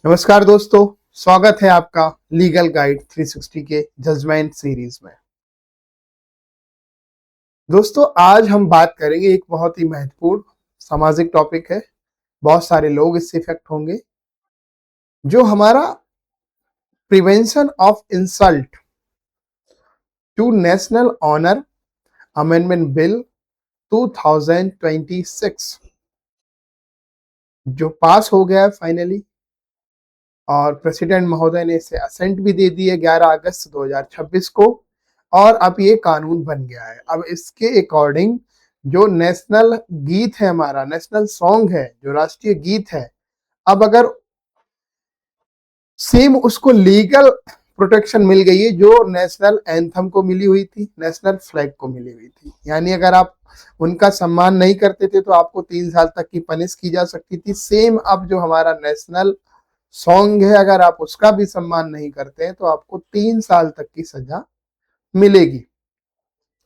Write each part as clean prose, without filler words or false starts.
नमस्कार दोस्तों, स्वागत है आपका लीगल गाइड 360 के जजमेंट सीरीज में। दोस्तों, आज हम बात करेंगे एक बहुत ही महत्वपूर्ण सामाजिक टॉपिक है। बहुत सारे लोग इससे इफेक्ट होंगे। जो हमारा prevention of insult to national honour amendment bill 2026 जो पास हो गया है फाइनली, और प्रेसिडेंट महोदय ने इसे असेंट भी दे दी है 11 अगस्त 2026 को, और अब ये कानून बन गया है। अब इसके अकॉर्डिंग जो नेशनल गीत है, हमारा नेशनल सॉन्ग है, जो राष्ट्रीय गीत है, अब अगर सेम उसको लीगल प्रोटेक्शन मिल गई है जो नेशनल एंथम को मिली हुई थी, नेशनल फ्लैग को मिली हुई थी। यानी अगर आप उनका सम्मान नहीं करते थे तो आपको 3 साल तक की पनिश की जा सकती थी। सेम अब जो हमारा नेशनल सॉन्ग है, अगर आप उसका भी सम्मान नहीं करते हैं तो आपको 3 साल तक की सजा मिलेगी,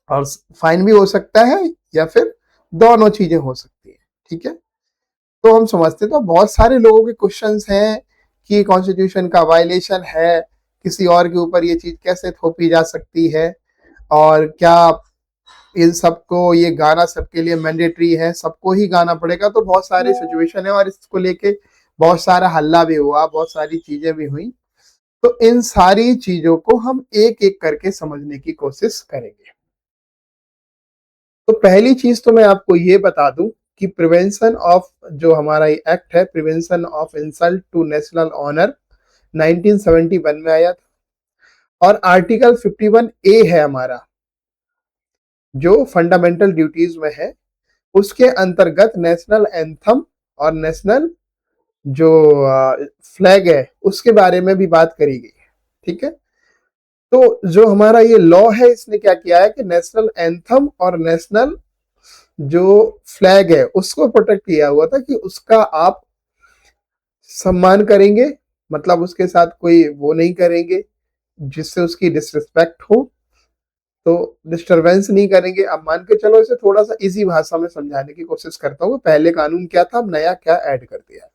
और फाइन भी हो सकता है या फिर दोनों चीजें हो सकती है। ठीक है, तो हम समझते हैं। तो बहुत सारे लोगों के क्वेश्चंस हैं कि कॉन्स्टिट्यूशन का वायलेशन है, किसी और के ऊपर ये चीज कैसे थोपी जा सकती है, और क्या इन सबको ये गाना सबके लिए मैंडेटरी है, सबको ही गाना पड़ेगा। तो बहुत सारे सिचुएशन है और इसको लेके बहुत सारा हल्ला भी हुआ, बहुत सारी चीजें भी हुई। तो इन सारी चीजों को हम एक एक करके समझने की कोशिश करेंगे। तो पहली चीज तो मैं आपको ये बता दूं कि प्रिवेंशन ऑफ जो हमारा ये एक्ट है, prevention of insult to national honour 1971 में आया था, और आर्टिकल 51 ए है हमारा, जो फंडामेंटल ड्यूटीज में है, उसके अंतर्गत नेशनल एंथम और नेशनल जो फ्लैग है उसके बारे में भी बात करी गई है। ठीक है, तो जो हमारा ये लॉ है, इसने क्या किया है कि नेशनल एंथम और नेशनल जो फ्लैग है उसको प्रोटेक्ट किया हुआ था कि उसका आप सम्मान करेंगे, मतलब उसके साथ कोई वो नहीं करेंगे जिससे उसकी डिसरिस्पेक्ट हो, तो डिस्टरबेंस नहीं करेंगे। अब मान के चलो, इसे थोड़ा सा इजी भाषा में समझाने की कोशिश करता हूँ। पहले कानून क्या था, अब नया क्या ऐड कर दिया।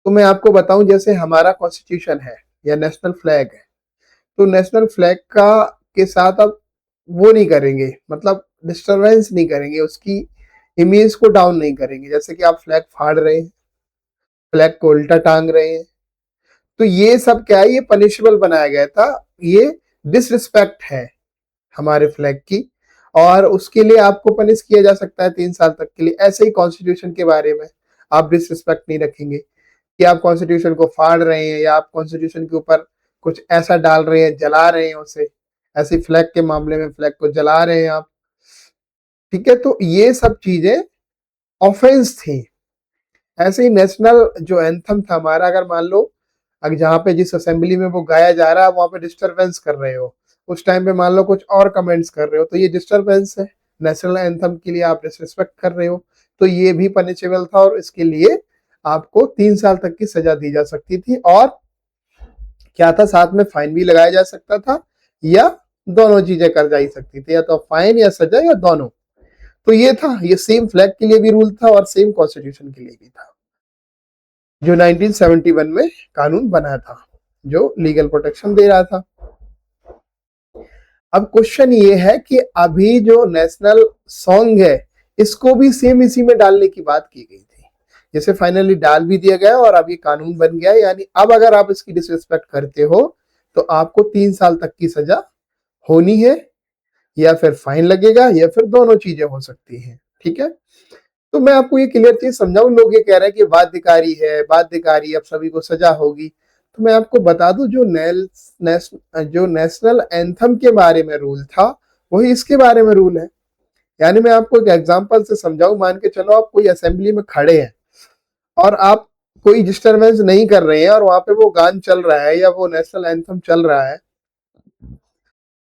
तो मैं आपको बताऊं, जैसे हमारा कॉन्स्टिट्यूशन है या नेशनल फ्लैग है, तो नेशनल फ्लैग का के साथ अब वो नहीं करेंगे, मतलब डिस्टरबेंस नहीं करेंगे, उसकी इमेज को डाउन नहीं करेंगे। जैसे कि आप फ्लैग फाड़ रहे हैं, फ्लैग को उल्टा टांग रहे हैं, तो ये सब क्या है, ये पनिशेबल बनाया गया था। ये डिसरिस्पेक्ट है हमारे फ्लैग की, और उसके लिए आपको पनिश किया जा सकता है 3 साल तक के लिए। ऐसे ही कॉन्स्टिट्यूशन के बारे में आप डिसरिस्पेक्ट नहीं रखेंगे कि आप कॉन्स्टिट्यूशन को फाड़ रहे हैं या आप कॉन्स्टिट्यूशन के ऊपर कुछ ऐसा डाल रहे हैं, जला रहे हैं उसे। ऐसे फ्लैग के मामले में फ्लैग को जला रहे हैं आप। ठीक है, तो ये सब चीजें ऑफेंस थी। ऐसे ही नेशनल जो एंथम था हमारा, अगर मान लो अगर जहाँ पे जिस असेंबली में वो गाया जा रहा है वहां पे डिस्टरबेंस कर रहे हो, उस टाइम पे मान लो कुछ और कमेंट्स कर रहे हो, तो ये डिस्टरबेंस है। नेशनल एंथम के लिए आप डिसरिस्पेक्ट कर रहे हो, तो ये भी पनिशेबल था, और इसके लिए आपको 3 साल तक की सजा दी जा सकती थी। और क्या था, साथ में फाइन भी लगाया जा सकता था, या दोनों चीजें कर जा सकती थी, या तो फाइन या सजा या दोनों। तो ये था, ये सेम फ्लैग के लिए भी रूल था और सेम कॉन्स्टिट्यूशन के लिए भी था, जो 1971 में कानून बना था, जो लीगल प्रोटेक्शन दे रहा था। अब क्वेश्चन ये है कि अभी जो नेशनल सॉन्ग है, इसको भी सेम इसी में डालने की बात की गई थी, जैसे फाइनली डाल भी दिया गया और अब ये कानून बन गया है। यानी अब अगर आप इसकी डिसरिस्पेक्ट करते हो तो आपको 3 साल तक की सजा होनी है, या फिर फाइन लगेगा, या फिर दोनों चीजें हो सकती हैं। ठीक है, तो मैं आपको ये क्लियर चीज समझाऊं। लोग ये कह रहे हैं कि बाध्यकारी है, बाध्यकारी, अब सभी को सजा होगी। तो मैं आपको बता दूं, जो नेशनल एंथम के बारे में रूल था वही इसके बारे में रूल है। यानी मैं आपको एक एग्जांपल से समझाऊं। मान के चलो आप कोई असेंबली में खड़े हैं और आप कोई डिस्टरबेंस नहीं कर रहे हैं, और वहां पे वो गान चल रहा है या वो नेशनल एंथम चल रहा है,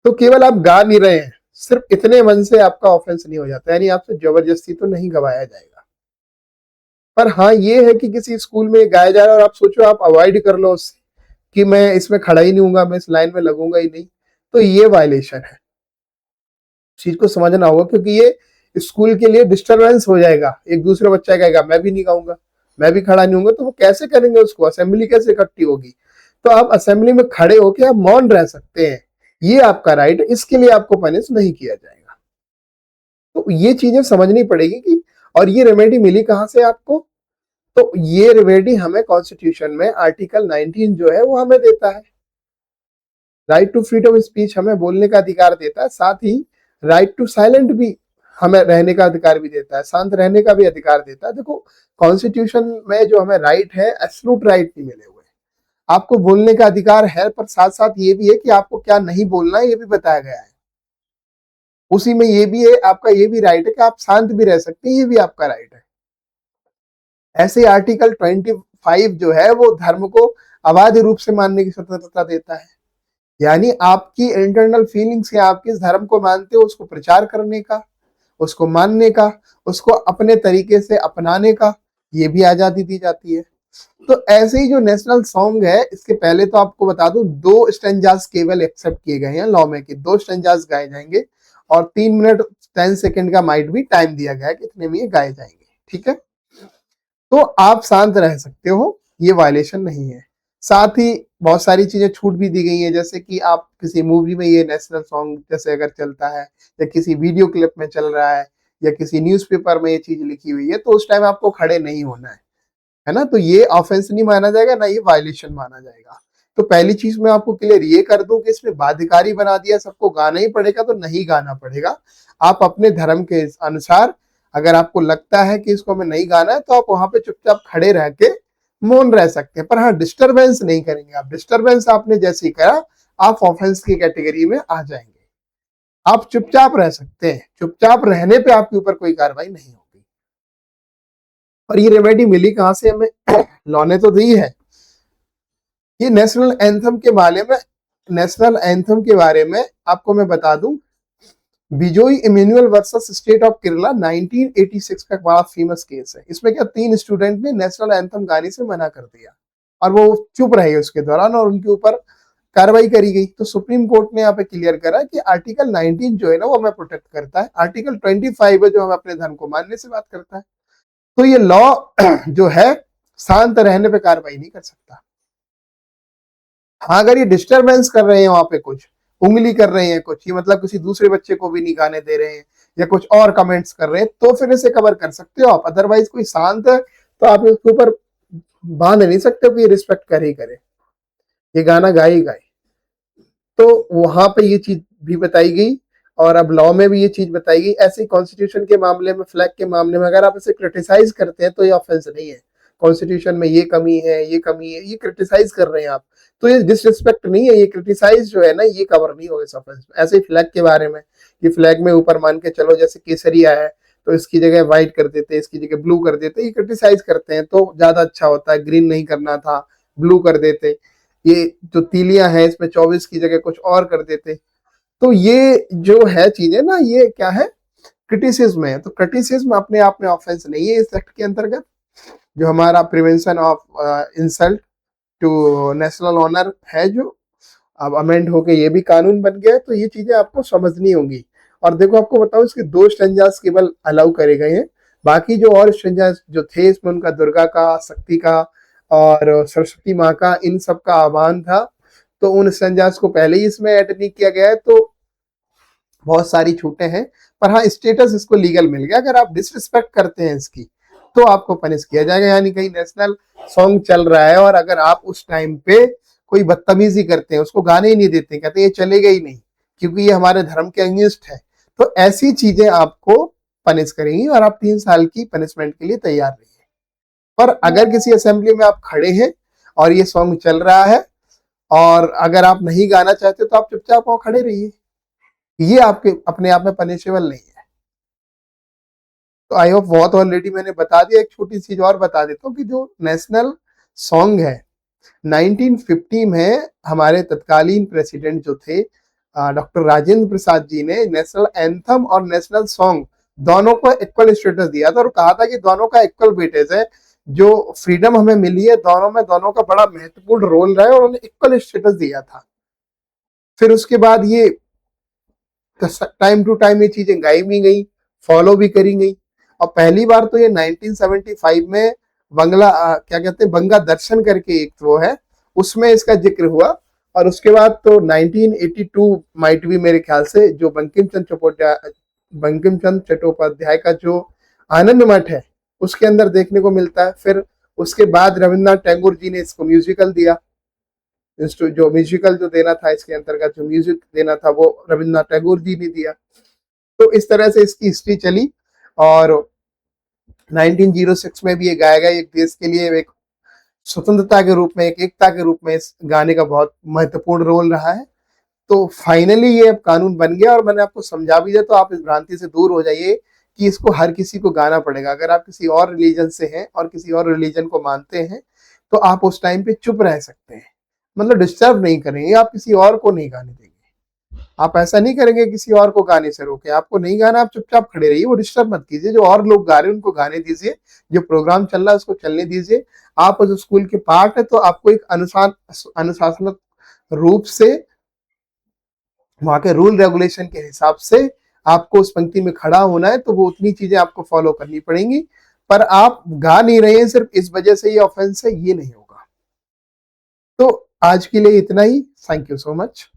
तो केवल आप गा नहीं रहे हैं, सिर्फ इतने मन से आपका ऑफेंस नहीं हो जाता, यानी आपसे जबरदस्ती तो नहीं गवाया जाएगा। पर हाँ, ये है कि किसी स्कूल में गाया जा रहा है और आप सोचो आप अवॉइड कर लो उससे कि मैं इसमें खड़ा ही नहीं हूंगा, मैं इस लाइन में लगूंगा ही नहीं, तो ये वायलेशन है। चीज को समझना होगा, क्योंकि ये स्कूल के लिए डिस्टरबेंस हो जाएगा। एक दूसरा बच्चा कहेगा मैं भी नहीं गाऊंगा, मैं भी खड़ा नहीं हूंगा, तो वो कैसे करेंगे उसको, असेंबली कैसे इकट्ठी होगी। तो आप असेंबली में खड़े होके आप मौन रह सकते हैं, ये आपका राइट है, इसके लिए आपको पनिश नहीं किया जाएगा। तो ये चीजें समझनी पड़ेगी कि, और ये रेमेडी मिली कहां से आपको, तो ये रेमेडी हमें कॉन्स्टिट्यूशन में आर्टिकल 19 जो है वो हमें देता है। राइट टू फ्रीडम स्पीच हमें बोलने का अधिकार देता है, साथ ही राइट टू साइलेंट भी हमें रहने का अधिकार भी देता है, शांत रहने का भी अधिकार देता है। देखो कॉन्स्टिट्यूशन में जो हमें राइट है, एब्सोल्यूट राइट नहीं मिले हुए। आपको बोलने का अधिकार है, पर साथ साथ ये भी है कि आपको क्या नहीं बोलना है, ये भी बताया गया है। उसी में ये भी है, आपका ये भी राइट है कि आप शांत भी रह सकते हैं, ये भी आपका राइट है। ऐसे आर्टिकल 25 जो है वो धर्म को अबाध रूप से मानने की स्वतंत्रता देता है, यानी आपकी इंटरनल फीलिंग्स या आप किस धर्म को मानते हो उसको प्रचार करने का, उसको मानने का, उसको अपने तरीके से अपनाने का, ये भी आजादी दी जाती है। तो ऐसे ही जो नेशनल सॉन्ग है, इसके पहले तो आपको बता दूं 2 स्टेंजास केवल एक्सेप्ट किए गए हैं लॉ में, कि 2 स्टेंजास गाए जाएंगे और 3 मिनट 10 सेकंड का माइट भी टाइम दिया गया है कि इतने में ये गाए जाएंगे, ठीक है। तो आप शांत रह सकते हो, ये वायलेशन नहीं है। साथ ही बहुत सारी चीजें छूट भी दी गई हैं, जैसे कि आप किसी मूवी में ये नेशनल सॉन्ग जैसे अगर चलता है, या किसी वीडियो क्लिप में चल रहा है, या किसी न्यूज़पेपर में ये चीज लिखी हुई है, तो उस टाइम आपको खड़े नहीं होना है ना। तो ये ऑफेंस नहीं माना जाएगा, ना ये वायलेशन माना जाएगा। तो पहली चीज मैं आपको क्लियर ये कर दूं कि इसमें बाध्यकारी बना दिया, सबको गाना ही पड़ेगा, तो नहीं गाना पड़ेगा। आप अपने धर्म के अनुसार, अगर आपको लगता है कि इसको हमें नहीं गाना है, तो आप वहां पे चुपचाप खड़े रह के मौन रह सकते हैं, पर हाँ डिस्टरबेंस नहीं करेंगे। आप डिस्टरबेंस आपने जैसे ही करा, आप ऑफेंस की कैटेगरी में आ जाएंगे। आप चुपचाप रह सकते हैं, चुपचाप रहने पे आपके ऊपर कोई कार्रवाई नहीं होगी। और ये रेमेडी मिली कहां से हमें, लॉ ने तो दी है। ये नेशनल एंथम के बारे में, नेशनल एंथम के बारे में आपको मैं बता दूं, Bijoe Emmanuel versus State of Kerala 1986 का बड़ा फेमस केस है। इसमें क्या 3 स्टूडेंट ने नेशनल एंथम गाने से मना कर दिया और वो चुप रहे उसके दौरान, और उनके ऊपर कार्रवाई करी गई। तो सुप्रीम कोर्ट ने यहाँ पे क्लियर करा कि आर्टिकल 19 जो है ना वो हमें प्रोटेक्ट करता है, आर्टिकल 25 है जो हमें अपने धर्म को मानने से बात करता है। तो ये लॉ जो है शांत रहने पे कार्रवाई नहीं कर सकता। हाँ अगर ये डिस्टरबेंस कर रहे हैं, वहां पे कुछ उंगली कर रहे हैं, कुछ ये मतलब किसी दूसरे बच्चे को भी नहीं गाने दे रहे हैं, या कुछ और कमेंट्स कर रहे हैं, तो फिर इसे कवर कर सकते हो आप। अदरवाइज कोई शांत है तो आप इसके ऊपर बांध नहीं सकते हो कि रिस्पेक्ट करे ही करे, ये गाना गाए ही गाए। तो वहां पे ये चीज भी बताई गई, और अब लॉ में भी ये चीज बताई गई। ऐसे कॉन्स्टिट्यूशन के मामले में, फ्लैग के मामले में अगर आप इसे क्रिटिसाइज करते हैं तो ये ऑफेंस नहीं है। कॉन्स्टिट्यूशन में ये कमी है, ये कमी है, ये क्रिटिसाइज कर रहे हैं आप, तो ये डिसरिस्पेक्ट नहीं है, ये क्रिटिसाइज जो है ना ये कवर नहीं होगा इस ऑफेंस में। ऐसे ही फ्लैग के बारे में, कि फ्लैग में ऊपर मान के चलो जैसे केसरिया है, तो इसकी जगह व्हाइट कर देते, इसकी जगह ब्लू कर देते, ये क्रिटिसाइज करते हैं तो ज्यादा अच्छा होता है, ग्रीन नहीं करना था, ब्लू कर देते। ये जो तीलियां हैं इसमें 24 की जगह कुछ और कर देते। तो ये जो है चीजें ना, ये क्या है, क्रिटिसिज्म है। तो क्रिटिसिज्म अपने आप में ऑफेंस नहीं है इस एक्ट के अंतर्गत। जो हमारा prevention of insult to national honour है, जो अब अमेंड होके ये भी कानून बन गया है, तो ये चीजें आपको समझनी होंगी। और देखो आपको बताऊं, इसके 2 स्टेंजास केवल अलाउ करे गए हैं, बाकी जो और स्टेंजास जो थे इसमें उनका दुर्गा का, शक्ति का और सरस्वती माँ का, इन सब का आह्वान था। तो उन स्टेंजास को पहले ही इसमें ऐड नहीं किया गया है, तो बहुत सारी छूटें हैं। पर हाँ स्टेटस इसको लीगल मिल गया। अगर आप डिसरिस्पेक्ट करते हैं इसकी, तो आपको पनिश किया जाएगा। यानी कहीं नेशनल सॉन्ग चल रहा है और अगर आप उस टाइम पे कोई बदतमीजी करते हैं, उसको गाने ही नहीं देते, कहते हैं ये चलेगा ही नहीं क्योंकि ये हमारे धर्म के अगेंस्ट है, तो ऐसी चीजें आपको पनिश करेंगी और आप 3 साल की पनिशमेंट के लिए तैयार रहिए। पर अगर किसी असेंबली में आप खड़े हैं और ये सॉन्ग चल रहा है, और अगर आप नहीं गाना चाहते तो आप चुपचाप वहां खड़े रहिए, ये आपके अपने आप में पनिशेबल नहीं है। तो आई होप बहुत ऑलरेडी मैंने बता दिया। एक छोटी चीज और बता देता हूँ कि जो नेशनल सॉन्ग है 1950 में हमारे तत्कालीन प्रेसिडेंट जो थे डॉक्टर राजेंद्र प्रसाद जी ने नेशनल एंथम और नेशनल सॉन्ग दोनों को इक्वल स्टेटस दिया था, और कहा था कि दोनों का इक्वल वेटेज है। जो फ्रीडम हमें मिली है दोनों में, दोनों का बड़ा महत्वपूर्ण रोल रहा है, और उन्होंने इक्वल स्टेटस दिया था। फिर उसके बाद ये टाइम टू टाइम ये चीजें गाई भी गई, फॉलो भी करी गई। और पहली बार तो ये 1975 में बंगला क्या कहते हैं, बंगा दर्शन करके एक वो है, उसमें इसका जिक्र हुआ। और उसके बाद तो 1982 माइट भी मेरे ख्याल से, जो बंकिम चंद्र चट्टोपाध्याय का जो आनंद मठ है उसके अंदर देखने को मिलता है। फिर उसके बाद रविन्द्रनाथ टैगोर जी ने इसको म्यूजिकल दिया, जो म्यूजिकल जो देना था इसके अंतर्गत, जो म्यूजिक देना था वो रविन्द्रनाथ टैगोर जी ने दिया। तो इस तरह से इसकी हिस्ट्री चली। और 1906 में भी ये गाया गया। एक देश के लिए, एक स्वतंत्रता के रूप में, एक एकता के रूप में इस गाने का बहुत महत्वपूर्ण रोल रहा है। तो फाइनली ये अब कानून बन गया। और मैंने आपको समझा भी दिया, तो आप इस भ्रांति से दूर हो जाइए कि इसको हर किसी को गाना पड़ेगा। अगर आप किसी और रिलीजन से हैं और किसी और रिलीजन को मानते हैं तो आप उस टाइम पे चुप रह सकते हैं, मतलब डिस्टर्ब नहीं करेंगे, आप किसी और को नहीं गाने देंगे। आप ऐसा नहीं करेंगे किसी और को गाने से रोके, आपको नहीं गाना, आप चुपचाप खड़े रहिए, वो डिस्टर्ब मत कीजिए। जो और लोग गा रहे हैं उनको गाने दीजिए, जो प्रोग्राम चल रहा है उसको चलने दीजिए। आप उस स्कूल के पार्ट है, तो आपको एक अनुशासनात्मक रूप से वहां के रूल रेगुलेशन के हिसाब से आपको उस पंक्ति में खड़ा होना है, तो वो उतनी चीजें आपको फॉलो करनी पड़ेंगी। पर आप गा नहीं रहे हैं सिर्फ इस वजह से ये ऑफेंस है, ये नहीं होगा। तो आज के लिए इतना ही। Thank you so much.